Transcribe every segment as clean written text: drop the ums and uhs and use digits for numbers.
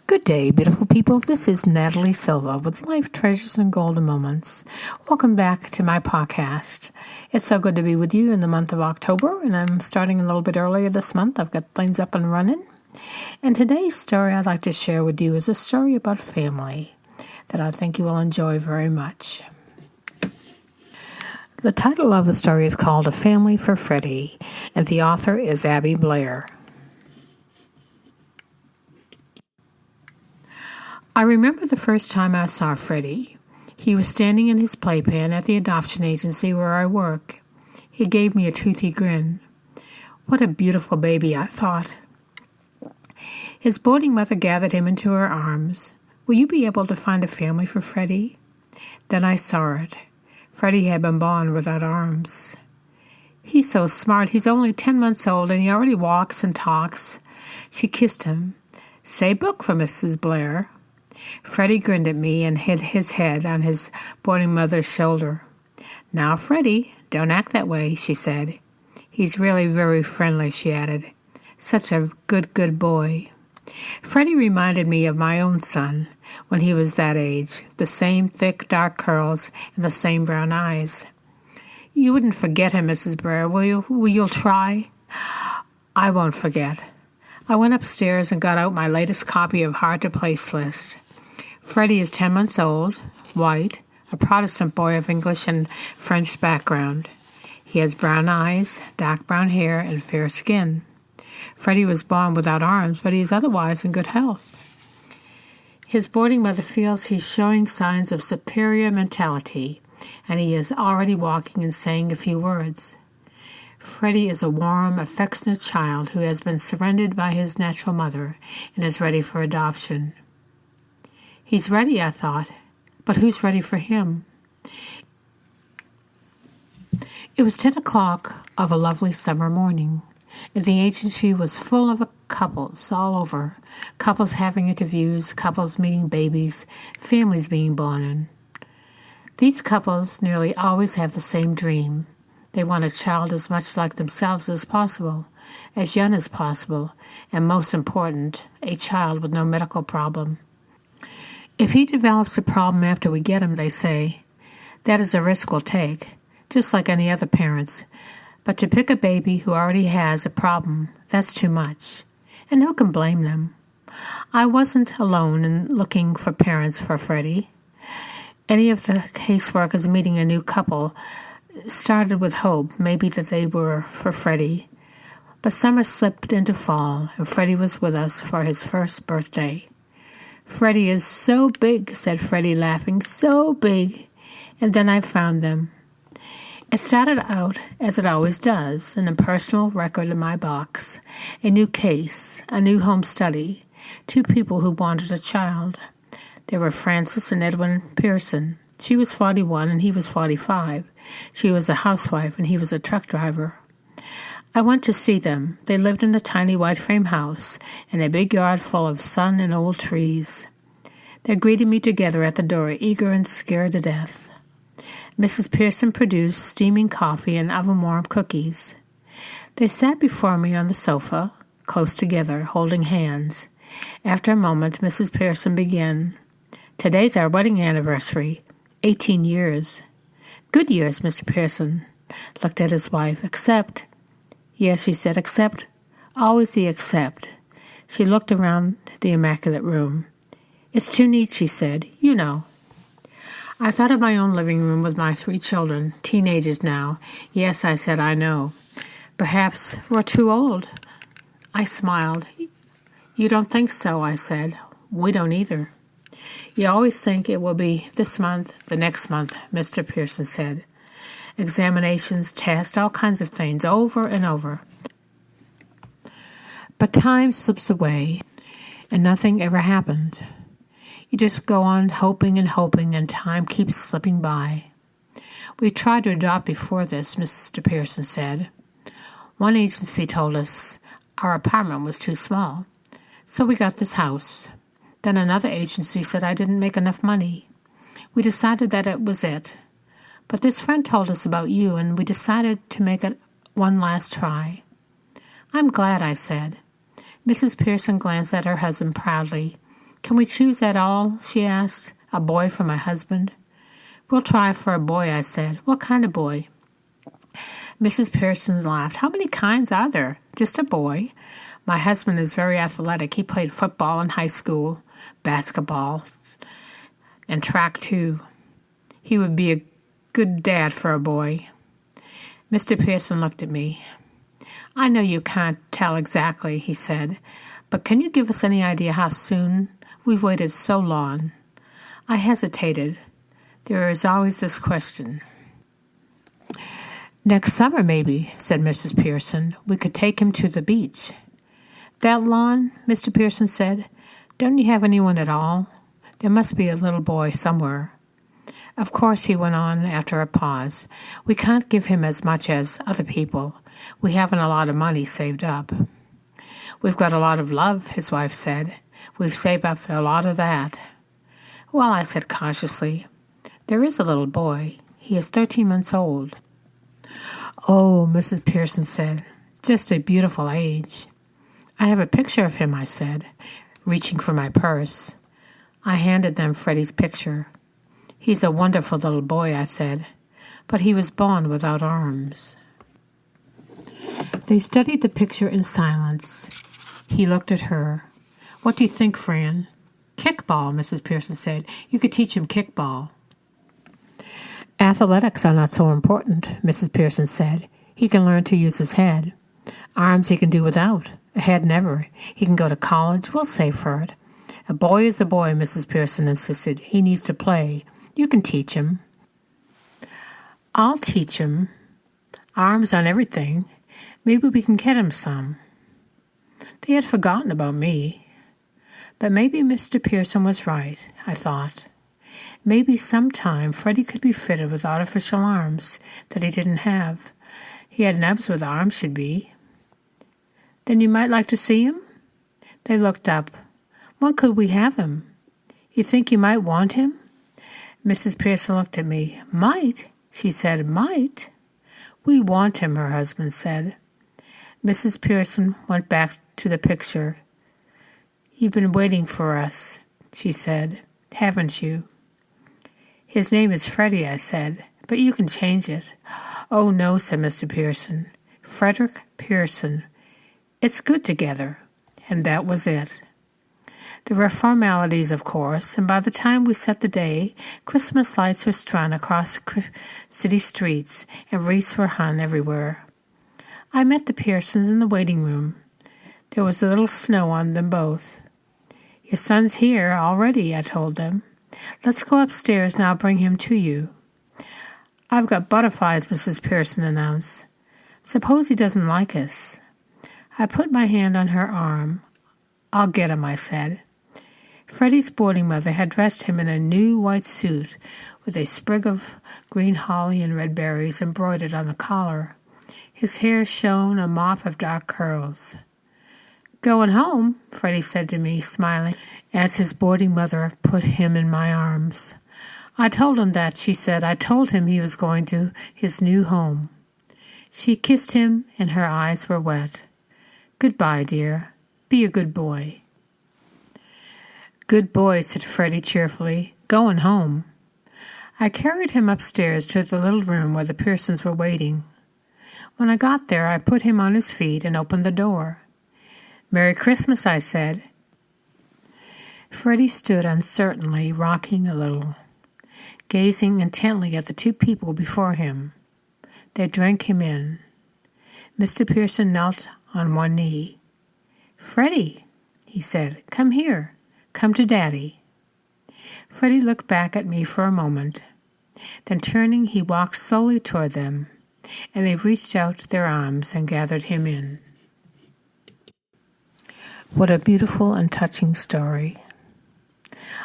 Good day, beautiful people. This is Natalie Silva with Life Treasures and Golden Moments. Welcome back to my podcast. It's so good to be with you in the month of October, and I'm starting a little bit earlier this month. I've got things up and running. And today's story I'd like to share with you is a story about family that I think you will enjoy very much. The title of the story is called Family For Freddie, and the author is Abby Blair. I remember the first time I saw Freddie. He was standing in his playpen at the adoption agency where I work. He gave me a toothy grin. What a beautiful baby, I thought. His boarding mother gathered him into her arms. Will you be able to find a family for Freddie? Then I saw it. Freddie had been born without arms. He's so smart. He's only 10 months old and he already walks and talks. She kissed him. Say book for Mrs. Blair. Freddie grinned at me and hid his head on his boarding mother's shoulder. Now, Freddie, don't act that way, she said. He's really very friendly, she added. Such a good boy. Freddie reminded me of my own son when he was that age, the same thick, dark curls and the same brown eyes. You wouldn't forget him, Mrs. Blair, will you? Will you try? I won't forget. I went upstairs and got out my latest copy of Hard to Place list. Freddie is 10 months old, white, a Protestant boy of English and French background. He has brown eyes, dark brown hair, and fair skin. Freddie was born without arms, but he is otherwise in good health. His boarding mother feels he's showing signs of superior mentality, and he is already walking and saying a few words. Freddie is a warm, affectionate child who has been surrendered by his natural mother and is ready for adoption. He's ready, I thought, but who's ready for him? It was 10 o'clock of a lovely summer morning, and the agency was full of couples all over, couples having interviews, couples meeting babies, families being born in. These couples nearly always have the same dream. They want a child as much like themselves as possible, as young as possible, and most important, a child with no medical problem. If he develops a problem after we get him, they say, that is a risk we'll take, just like any other parents. But to pick a baby who already has a problem, that's too much. And who can blame them? I wasn't alone in looking for parents for Freddie. Any of the caseworkers meeting a new couple started with hope, maybe that they were for Freddie. But summer slipped into fall, and Freddie was with us for his first birthday. Freddie is so big, said Freddie, laughing, so big. And then I found them. It started out, as it always does, an impersonal record in my box, a new case, a new home study, two people who wanted a child. They were Frances and Edwin Pearson. She was 41 and he was 45. She was a housewife and he was a truck driver. I went to see them. They lived in a tiny white frame house in a big yard full of sun and old trees. They greeted me together at the door, eager and scared to death. Mrs. Pearson produced steaming coffee and oven-warm cookies. They sat before me on the sofa, close together, holding hands. After a moment, Mrs. Pearson began, Today's our wedding anniversary, 18 years. Good years, Mr. Pearson looked at his wife, except... Yes, she said, except, always the except. She looked around the immaculate room. It's too neat, she said. You know. I thought of my own living room with my 3 children, teenagers now. Yes, I said, I know. Perhaps we're too old. I smiled. You don't think so, I said. We don't either. You always think it will be this month, the next month, Mr. Pearson said. Examinations, tests, all kinds of things, over and over. But time slips away, and nothing ever happened. You just go on hoping, and time keeps slipping by. We tried to adopt before this, Mr. Pearson said. One agency told us our apartment was too small, so we got this house. Then another agency said I didn't make enough money. We decided that it was it. But this friend told us about you, and we decided to make it one last try. I'm glad, I said. Mrs. Pearson glanced at her husband proudly. Can we choose at all, she asked, a boy for my husband? We'll try for a boy, I said. What kind of boy? Mrs. Pearson laughed. How many kinds are there? Just a boy. My husband is very athletic. He played football in high school, basketball, and track too. He would be a good dad for a boy. Mr. Pearson looked at me. I know you can't tell exactly, he said, but can you give us any idea how soon? We've waited so long. I hesitated. There is always this question. Next summer, maybe, said Mrs. Pearson. We could take him to the beach. That long, Mr. Pearson said. Don't you have anyone at all? There must be a little boy somewhere. Of course, he went on after a pause. We can't give him as much as other people. We haven't a lot of money saved up. We've got a lot of love, his wife said. We've saved up a lot of that. Well, I said cautiously, there is a little boy. He is 13 months old. Oh, Mrs. Pearson said, just a beautiful age. I have a picture of him, I said, reaching for my purse. I handed them Freddie's picture. He's a wonderful little boy, I said, but he was born without arms. They studied the picture in silence. He looked at her. What do you think, Fran? Kickball, Mrs. Pearson said. You could teach him kickball. Athletics are not so important, Mrs. Pearson said. He can learn to use his head. Arms he can do without. A head never. He can go to college. We'll save for it. A boy is a boy, Mrs. Pearson insisted. He needs to play. You can teach him. I'll teach him. Arms on everything. Maybe we can get him some. They had forgotten about me. But maybe Mr. Pearson was right, I thought. Maybe sometime Freddie could be fitted with artificial arms that he didn't have. He had nubs where the arms should be. Then you might like to see him? They looked up. When could we have him? You think you might want him? Mrs. Pearson looked at me. Might? She said, might? We want him, her husband said. Mrs. Pearson went back to the picture. You've been waiting for us, she said, haven't you? His name is Freddie, I said, but you can change it. Oh, no, said Mr. Pearson. Frederick Pearson. It's good together. And that was it. There were formalities, of course, and by the time we set the day, Christmas lights were strung across city streets, and wreaths were hung everywhere. I met the Pearsons in the waiting room. There was a little snow on them both. Your son's here already, I told them. Let's go upstairs and I'll bring him to you. I've got butterflies, Mrs. Pearson announced. Suppose he doesn't like us. I put my hand on her arm. I'll get him, I said. Freddie's boarding mother had dressed him in a new white suit with a sprig of green holly and red berries embroidered on the collar. His hair shone a mop of dark curls. Going home, Freddie said to me, smiling, as his boarding mother put him in my arms. I told him that, she said. I told him he was going to his new home. She kissed him, and her eyes were wet. Goodbye, dear. Be a good boy. Good boy, said Freddie cheerfully. Going home. I carried him upstairs to the little room where the Pearsons were waiting. When I got there, I put him on his feet and opened the door. Merry Christmas, I said. Freddie stood uncertainly, rocking a little, gazing intently at the two people before him. They drank him in. Mr. Pearson knelt on one knee. Freddie, he said, come here. Come to Daddy. Freddie looked back at me for a moment. Then turning, he walked slowly toward them, and they reached out their arms and gathered him in. What a beautiful and touching story.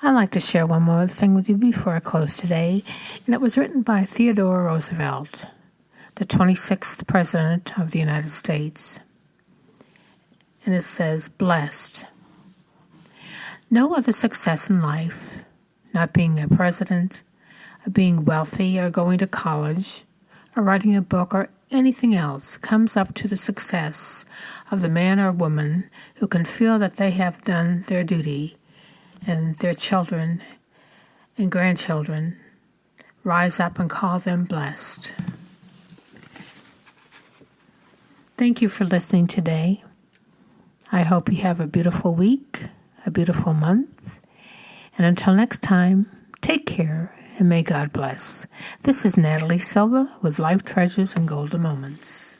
I'd like to share one more thing with you before I close today, and it was written by Theodore Roosevelt, the 26th President of the United States. And it says, blessed. No other success in life, not being a president, or being wealthy, or going to college, or writing a book, or anything else, comes up to the success of the man or woman who can feel that they have done their duty and their children and grandchildren rise up and call them blessed. Thank you for listening today. I hope you have a beautiful week, a beautiful month. And until next time, take care and may God bless. This is Natalie Silva with Life Treasures and Golden Moments.